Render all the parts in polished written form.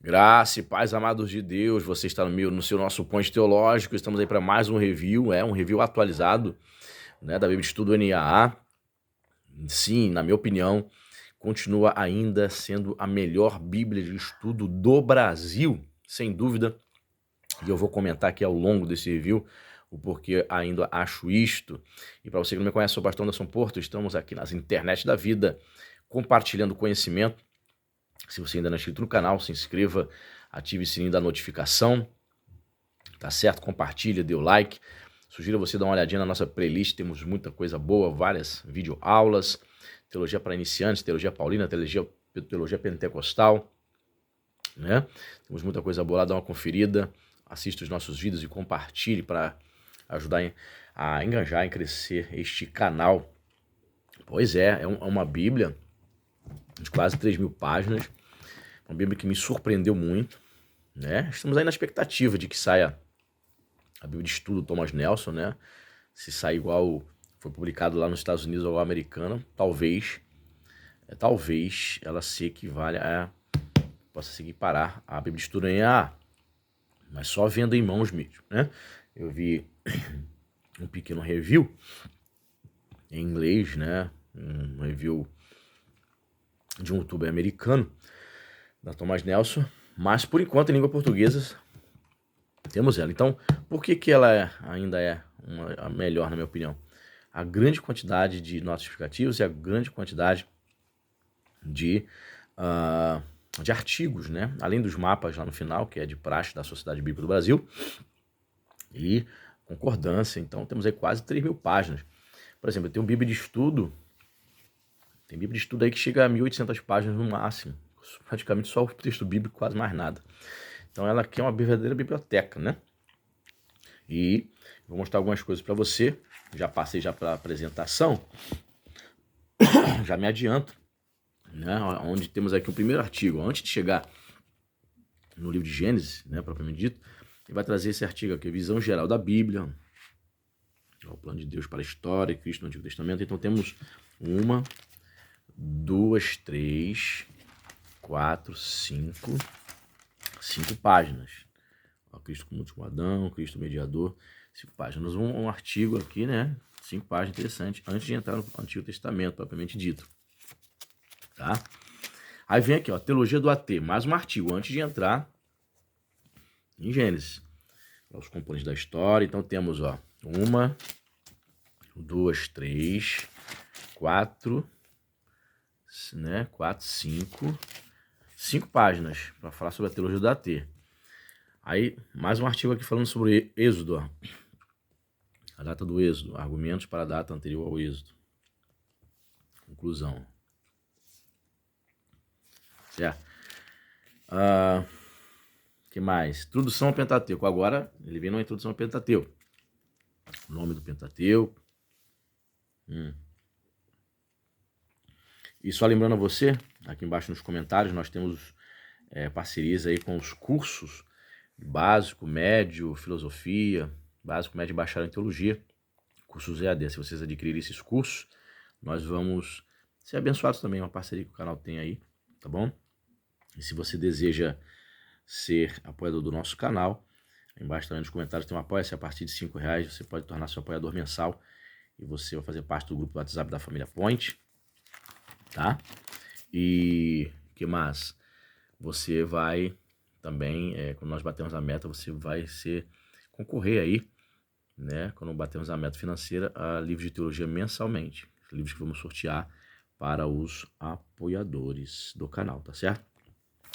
Graça e paz, amados de Deus, você está no seu nosso Ponte Teológico, estamos aí para mais um review, um review atualizado, né, da Bíblia de Estudo NAA. Sim, na minha opinião, continua ainda sendo a melhor Bíblia de estudo do Brasil, sem dúvida, e eu vou comentar aqui ao longo desse review o porquê ainda acho isto. E para você que não me conhece, sou o pastor Anderson Porto, estamos aqui nas internet da vida, compartilhando conhecimento. Se você ainda não é inscrito no canal, se inscreva, ative o sininho da notificação, tá certo? Compartilha, dê o like. Sugiro você dar uma olhadinha na nossa playlist, temos muita coisa boa, várias videoaulas, teologia para iniciantes, teologia paulina, teologia pentecostal, né? Temos muita coisa boa lá, dá uma conferida, assista os nossos vídeos e compartilhe para ajudar a engajar, em crescer este canal. Pois é uma Bíblia de quase 3.000 páginas, uma Bíblia que me surpreendeu muito, né? Estamos aí na expectativa de que saia a Bíblia de Estudo do Thomas Nelson, né? Se sair igual foi publicado lá nos Estados Unidos ou americana, talvez ela se equivalha possa se equiparar a Bíblia de Estudo em A, mas só vendo em mãos mesmo, né? Eu vi um pequeno review em inglês, né? Um review de um youtuber americano, da Thomas Nelson, mas por enquanto em língua portuguesa temos ela. Então, por que ela ainda é a melhor, na minha opinião? A grande quantidade de notas explicativas e a grande quantidade de artigos, né? Além dos mapas lá no final, que é de praxe da Sociedade Bíblica do Brasil, e concordância. Então, temos aí quase 3.000 páginas. Por exemplo, eu tenho Bíblia de Estudo, tem Bíblia de Estudo aí que chega a 1.800 páginas no máximo. Praticamente só o texto bíblico, quase mais nada. Então, ela aqui é uma verdadeira biblioteca, né? E vou mostrar algumas coisas para você. Já passei já para a apresentação. Já me adianto, né? Onde temos aqui o primeiro artigo. Antes de chegar no livro de Gênesis, né, propriamente dito, ele vai trazer esse artigo aqui, visão geral da Bíblia, o plano de Deus para a história, Cristo no Antigo Testamento. Então temos 1, 2, 3, 4, 5 páginas. Cristo como último Adão, Cristo mediador, 5 páginas. Um artigo aqui, né? 5 páginas, interessante, antes de entrar no Antigo Testamento, propriamente dito. Tá? Aí vem aqui, ó, Teologia do AT, mais um artigo, antes de entrar em Gênesis. Os componentes da história, então temos, ó, 1, 2, 3, 4, né? 4, 5 páginas para falar sobre a Teologia do AT. Aí, mais um artigo aqui falando sobre Êxodo, ó. A data do Êxodo, argumentos para a data anterior ao Êxodo. Conclusão. Certo? Que mais? Introdução ao Pentateuco. Agora, ele vem numa introdução ao Pentateuco. O nome do Pentateuco. E só lembrando a você, aqui embaixo nos comentários, nós temos parcerias aí com os cursos básico, médio, filosofia, básico, médio e bacharel em teologia, cursos EAD. Se vocês adquirirem esses cursos, nós vamos ser abençoados também, uma parceria que o canal tem aí, tá bom? E se você deseja ser apoiador do nosso canal, embaixo também nos comentários tem um apoia-se a partir de R$5, você pode tornar seu apoiador mensal e você vai fazer parte do grupo do WhatsApp da família Point, tá? E que mais? Você vai também, quando nós batemos a meta, você vai concorrer aí, né? Quando batemos a meta financeira, a livros de teologia mensalmente, livros que vamos sortear para os apoiadores do canal, tá certo?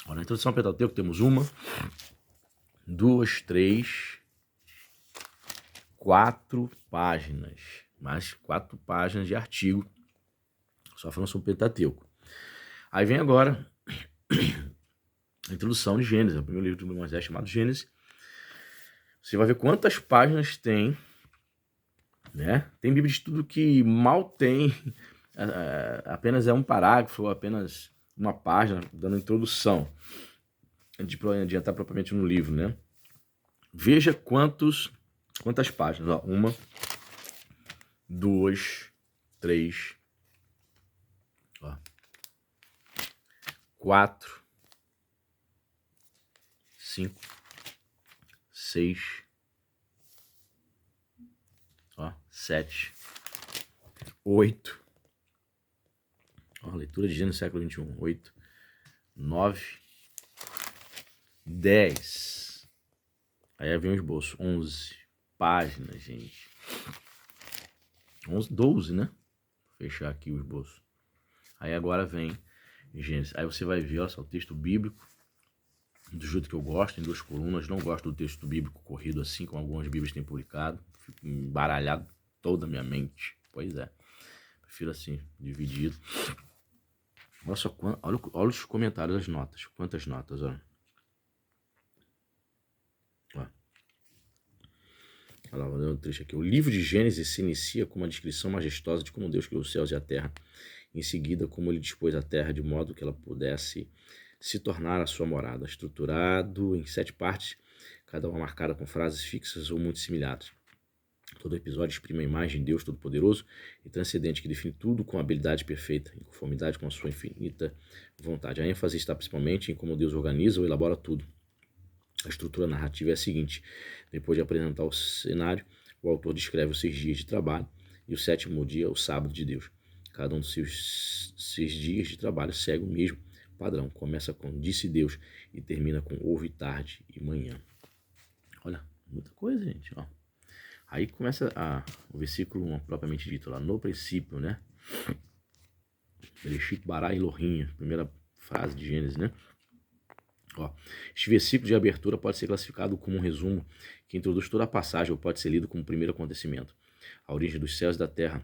Ó, na introdução ao Pentateuco temos 1, 2, 3, 4 páginas, mais 4 páginas de artigo, só falando sobre o Pentateuco. Aí vem agora a introdução de Gênesis, o primeiro livro de Moisés chamado Gênesis. Você vai ver quantas páginas tem, né? Tem Bíblia de Estudo que mal tem, apenas um parágrafo, ou apenas uma página, dando introdução, de adiantar propriamente no livro, né? Veja quantas páginas, ó, 1, 2, 3, 4, 5, 6, ó, 7, 8, ó, leitura de Gênesis século 21, 8, 9, 10, aí vem o esboço, 11 páginas, gente, 11, 12, né? Vou fechar aqui o esboço. Aí agora vem Gênesis, aí você vai ver, olha só, o texto bíblico, do jeito que eu gosto, em 2 colunas. Não gosto do texto bíblico corrido assim, como algumas bíblias têm publicado. Fico embaralhado toda a minha mente. Pois é. Prefiro assim, dividido. Olha só, olha os comentários das notas. Quantas notas, ó. Olha lá, vou dar um trecho aqui. O livro de Gênesis se inicia com uma descrição majestosa de como Deus criou os céus e a terra. Em seguida, como ele dispôs a terra de modo que ela pudesse se tornar a sua morada, estruturado em 7 partes, cada uma marcada com frases fixas ou muito similares. Todo episódio exprime a imagem de Deus Todo-Poderoso e Transcendente, que define tudo com habilidade perfeita, em conformidade com a sua infinita vontade. A ênfase está principalmente em como Deus organiza ou elabora tudo. A estrutura narrativa é a seguinte: depois de apresentar o cenário, o autor descreve os 6 dias de trabalho e o 7º dia, o sábado de Deus. Cada um dos seus 6 dias de trabalho segue o mesmo padrão. Começa com disse Deus e termina com houve tarde e manhã. Olha, muita coisa, gente. Ó. Aí começa o versículo 1, propriamente dito lá, no princípio, né? Bereshit bara Elohim, primeira frase de Gênesis, né? Ó, este versículo de abertura pode ser classificado como um resumo que introduz toda a passagem ou pode ser lido como o primeiro acontecimento. A origem dos céus e da terra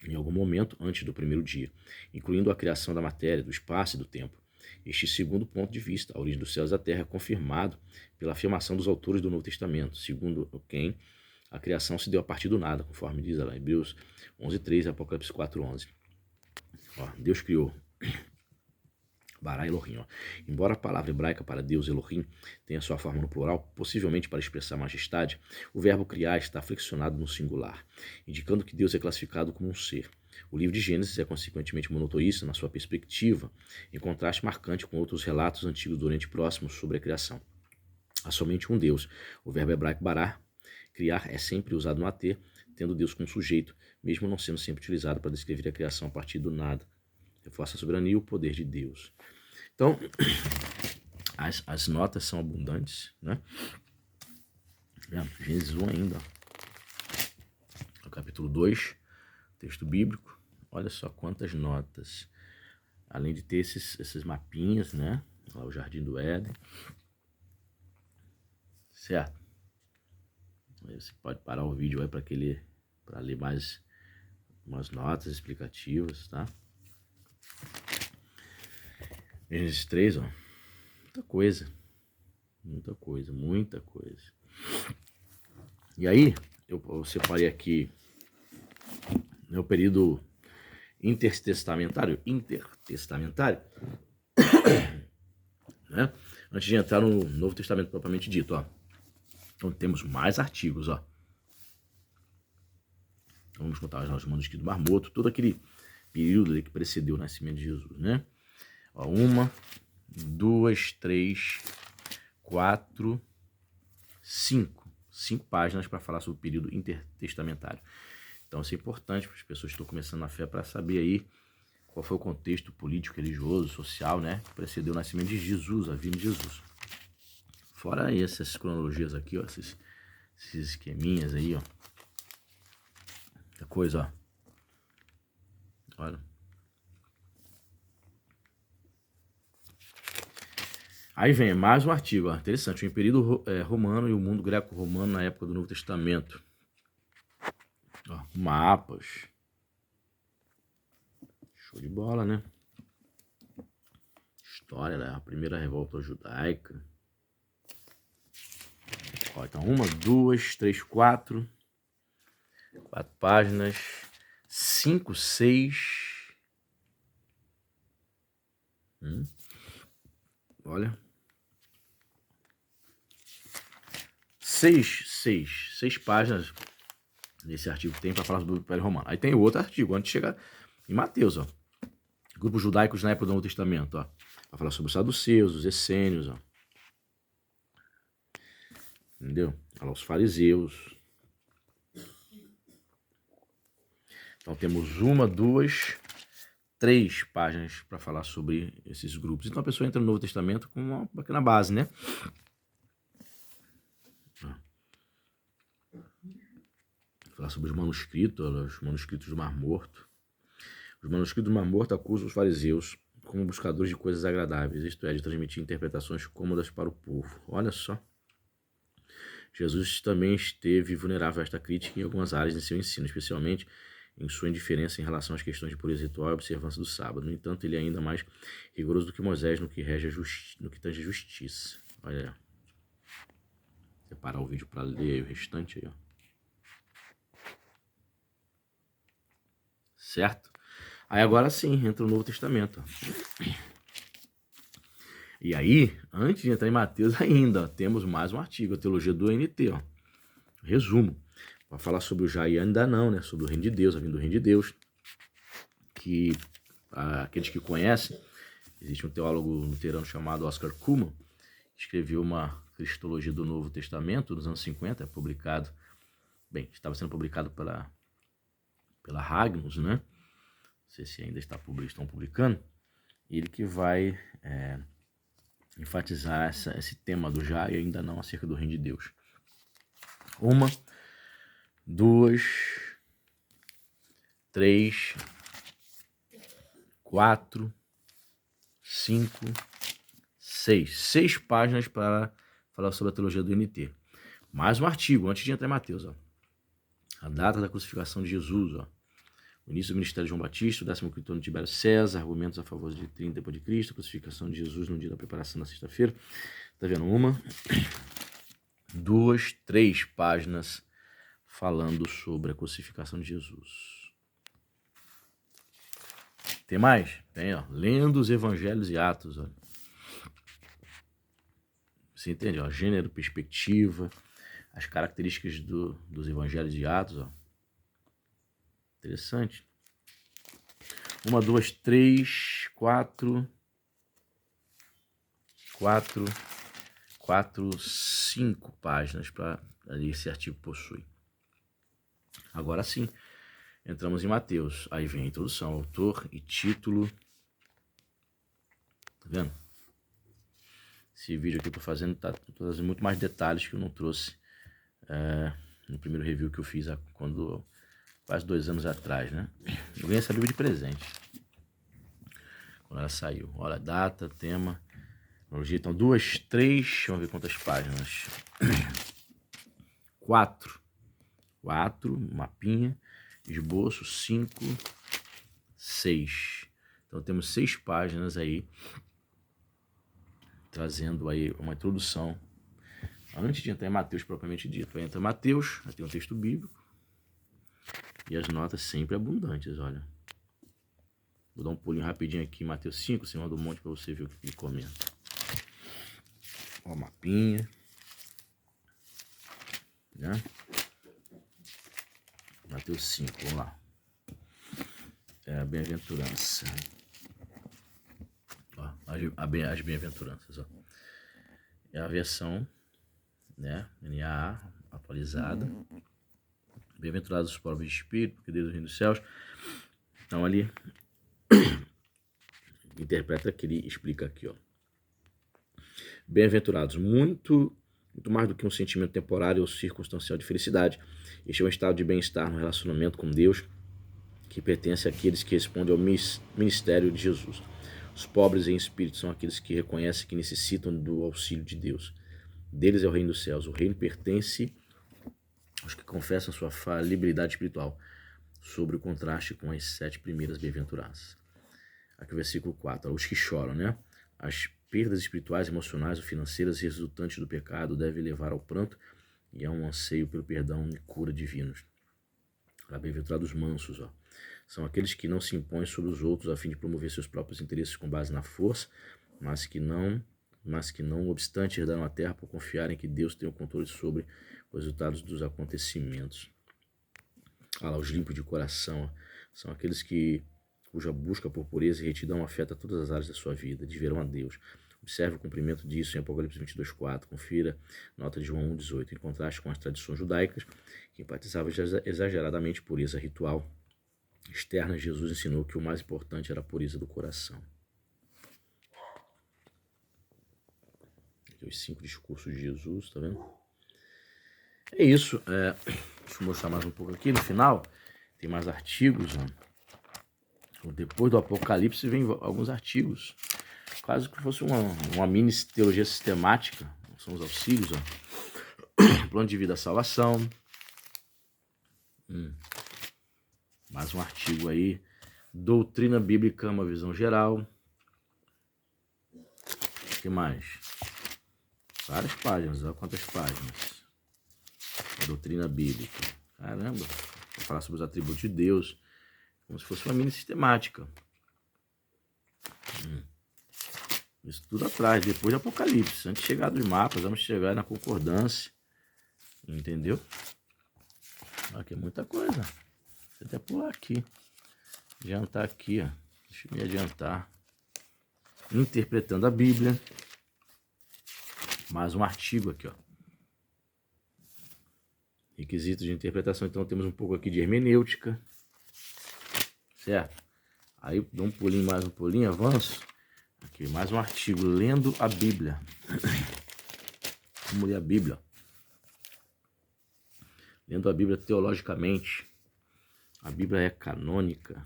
em algum momento antes do primeiro dia, incluindo a criação da matéria, do espaço e do tempo. Este segundo ponto de vista, a origem dos céus e da terra, é confirmado pela afirmação dos autores do Novo Testamento, segundo quem a criação se deu a partir do nada, conforme diz lá Hebreus 11:3 e Apocalipse 4:11. Deus criou bara Elohim. Ó. Embora a palavra hebraica para Deus, Elohim, tenha sua forma no plural, possivelmente para expressar majestade, o verbo criar está flexionado no singular, indicando que Deus é classificado como um ser. O livro de Gênesis é consequentemente monoteísta na sua perspectiva, em contraste marcante com outros relatos antigos do Oriente Próximo sobre a criação. Há somente um Deus. O verbo hebraico bara, criar, é sempre usado no AT, tendo Deus como sujeito, mesmo não sendo sempre utilizado para descrever a criação a partir do nada. Reforça a soberania e o poder de Deus. Então, as notas são abundantes, né? Gênesis 1 ainda. O capítulo 2, texto bíblico. Olha só quantas notas. Além de ter esses mapinhas, né? Lá, o Jardim do Éden. Certo? Aí você pode parar o vídeo aí para ler mais umas notas explicativas, tá? Gênesis 3, ó. Muita coisa. Muita coisa, muita coisa. E aí, eu separei aqui o período intertestamentário, né? Antes de entrar no Novo Testamento propriamente dito, ó. Então temos mais artigos, ó. Então, vamos contar os manuscritos do Mar Morto, todo aquele período ali que precedeu o nascimento de Jesus, né? Ó, 1, 2, 3, 4, 5. 5 páginas para falar sobre o período intertestamentário. Então isso é importante para as pessoas que estão começando na fé, para saber aí qual foi o contexto político, religioso, social, né, que precedeu o nascimento de Jesus, a vinda de Jesus. Fora aí essas cronologias aqui, ó, esses esqueminhas aí, ó. Muita coisa, ó. Olha. Aí vem mais um artigo, ó, interessante, o Império Romano e o mundo greco-romano na época do Novo Testamento. Ó, mapas. Show de bola, né? História da primeira revolta judaica. Ó, então 1, 2, 3, 4. 4 páginas. 5, 6. Olha. 6 páginas nesse artigo tem para falar do Império Romano. Aí tem outro artigo, antes de chegar em Mateus, ó. Grupos judaicos na época do Novo Testamento, ó. Vai falar sobre os saduceus, os essênios, ó. Entendeu? Olha lá, os fariseus. Então temos 1, 2, 3 páginas para falar sobre esses grupos. Então a pessoa entra no Novo Testamento com uma pequena base, né? Falar sobre os manuscritos do Mar Morto. Os manuscritos do Mar Morto acusam os fariseus como buscadores de coisas agradáveis, isto é, de transmitir interpretações cômodas para o povo. Olha só. Jesus também esteve vulnerável a esta crítica em algumas áreas de seu ensino, especialmente em sua indiferença em relação às questões de pureza ritual e observância do sábado. No entanto, ele é ainda mais rigoroso do que Moisés no que tange a justiça. Olha aí. Separar o vídeo para ler aí o restante aí, ó. Certo? Aí agora sim, entra o Novo Testamento. Ó. E aí, antes de entrar em Mateus ainda, ó, temos mais um artigo, a Teologia do NT, ó. Resumo. Para falar sobre o já e ainda não, né? Sobre o reino de Deus, a vinda do reino de Deus. Que aqueles que conhecem, existe um teólogo luterano chamado Oscar Cullmann, que escreveu uma Cristologia do Novo Testamento nos anos 50, publicado, bem, estava sendo publicado pela Hagnus, né? Não sei se ainda estão publicando. Ele que vai enfatizar esse tema do já e ainda não acerca do reino de Deus. 1, 2, 3, 4, 5, 6. 6 páginas para falar sobre a teologia do NT. Mais um artigo, antes de entrar em Mateus. Ó. A data da crucificação de Jesus. Ó. O início do ministério de João Batista, o 15º ano de Tibério César, argumentos a favor de 30 depois de Cristo, a crucificação de Jesus no dia da preparação da sexta-feira. Tá vendo? 1, 2, 3 páginas falando sobre a crucificação de Jesus. Tem mais? Tem, ó. Lendo os evangelhos e atos, ó. Você entende? Ó? Gênero, perspectiva, as características dos evangelhos e atos, ó. Interessante. 1, 2, 3, 4, 5 páginas para esse artigo possui. Agora sim, entramos em Mateus. Aí vem a introdução, autor e título. Tá vendo? Esse vídeo aqui eu tô fazendo, tô trazendo muito mais detalhes que eu não trouxe no primeiro review que eu fiz quando quase 2 anos atrás, né? Eu ganhei essa Bíblia de presente quando ela saiu. Olha, data, tema, cronologia. Então, 2, 3, vamos ver quantas páginas. 4, mapinha, esboço, 5, 6. Então, temos 6 páginas aí, trazendo aí uma introdução. Antes de entrar em Mateus propriamente dito, entra Mateus, aí tem um texto bíblico, e as notas sempre abundantes, olha. Vou dar um pulinho rapidinho aqui em Mateus 5, Sermão do Monte, para você ver o que ele comenta. Ó, mapinha. Né? Mateus 5, vamos lá. É a bem-aventurança. As bem-aventuranças, ó. É a versão, né, NAA, atualizada. Bem-aventurados os pobres de espírito, porque Deus é o reino dos céus. Então ali interpreta que ele explica aqui, ó. Bem-aventurados, muito mais do que um sentimento temporário ou circunstancial de felicidade. Este é um estado de bem-estar no relacionamento com Deus que pertence àqueles que respondem ao ministério de Jesus. Os pobres em espírito são aqueles que reconhecem que necessitam do auxílio de Deus. Deles é o reino dos céus. O reino pertence aos que confessam sua falibilidade espiritual, sobre o contraste com as 7 primeiras bem-aventuranças. Aqui o versículo 4, os que choram, né? As perdas espirituais, emocionais ou financeiras resultantes do pecado devem levar ao pranto e a um anseio pelo perdão e cura divinos. Bem-aventurados mansos, ó. São aqueles que não se impõem sobre os outros a fim de promover seus próprios interesses com base na força, mas que não obstante herdaram a terra por confiarem que Deus tem o controle sobre os resultados dos acontecimentos. Lá, os limpos de coração, ó. São aqueles cuja busca por pureza e retidão afeta todas as áreas da sua vida, de verão a Deus. Observe o cumprimento disso em Apocalipse 22:4. Confira nota de João 1:18. Em contraste com as tradições judaicas, que enfatizavam exageradamente pureza ritual externa, Jesus ensinou que o mais importante era a pureza do coração. Aqui os 5 discursos de Jesus, tá vendo? É isso. Deixa eu mostrar mais um pouco aqui. No final, tem mais artigos. Ó. Depois do Apocalipse, vem alguns artigos. Quase que fosse uma mini teologia sistemática. São os auxílios. Ó. Plano de vida, salvação. Mais um artigo aí. Doutrina bíblica, uma visão geral. O que mais? Várias páginas. Olha quantas páginas. Doutrina bíblica. Caramba. Vou falar sobre os atributos de Deus. Como se fosse uma mini sistemática. Isso tudo atrás, depois do Apocalipse. Antes de chegar dos mapas, vamos chegar na concordância. Entendeu? Aqui é muita coisa. Vou até pular aqui. Adiantar aqui, ó. Deixa eu me adiantar. Interpretando a Bíblia. Mais um artigo aqui, ó. Requisitos de interpretação. Então temos um pouco aqui de hermenêutica. Certo? Aí dou um pulinho, mais um pulinho, avanço. Aqui, mais um artigo. Lendo a Bíblia. Como ler a Bíblia. Lendo a Bíblia teologicamente. A Bíblia é canônica.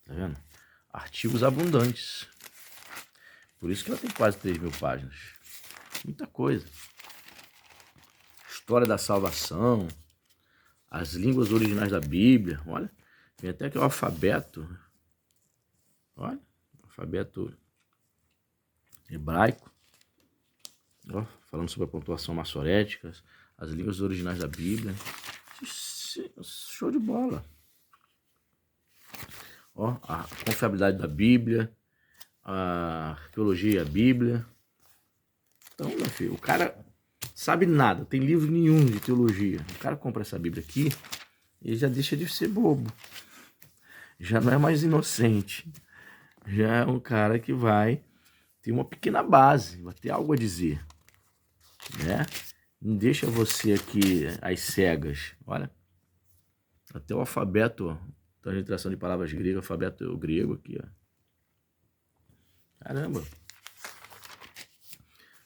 Tá vendo? Artigos abundantes. Por isso que ela tem quase 3.000 páginas. Muita coisa. História da salvação. As línguas originais da Bíblia. Olha, tem até aqui o alfabeto. Olha, alfabeto hebraico. Ó, falando sobre a pontuação maçorética. As línguas originais da Bíblia. Show de bola. Ó, a confiabilidade da Bíblia, a arqueologia e a Bíblia. Então, meu filho, o cara sabe nada, tem livro nenhum de teologia. O cara compra essa Bíblia aqui e já deixa de ser bobo. Já não é mais inocente. Já é um cara que vai ter uma pequena base, vai ter algo a dizer. Né? Não deixa você aqui às cegas. Olha, até o alfabeto, ó. Transliteração de palavras gregas, alfabeto grego aqui, ó. Caramba.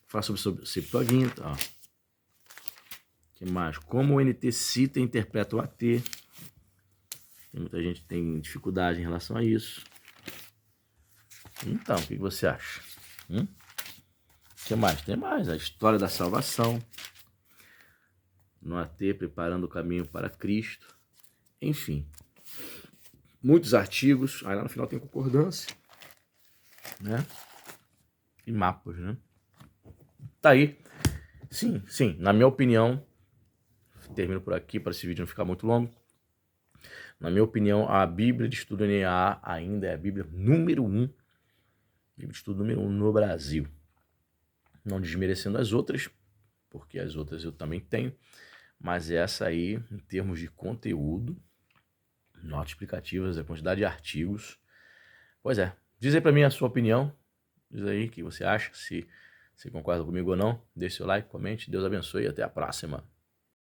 Fala sobre Septuaginta, ó. Que mais? Como o NT cita e interpreta o AT. Muita gente tem dificuldade em relação a isso. Então, o que você acha? O que mais? Tem mais. A história da salvação. No AT, preparando o caminho para Cristo. Enfim. Muitos artigos. Aí lá no final tem concordância. Né? E mapas, né? Tá aí. Sim, na minha opinião, termino por aqui para esse vídeo não ficar muito longo. Na minha opinião, a Bíblia de Estudo NAA ainda é a Bíblia número 1. Bíblia de Estudo número 1 no Brasil. Não desmerecendo as outras, porque as outras eu também tenho. Mas essa aí, em termos de conteúdo, notas explicativas, a quantidade de artigos. Pois é, diz aí para mim a sua opinião. Diz aí o que você acha, se você concorda comigo ou não. Deixe seu like, comente. Deus abençoe e até a próxima.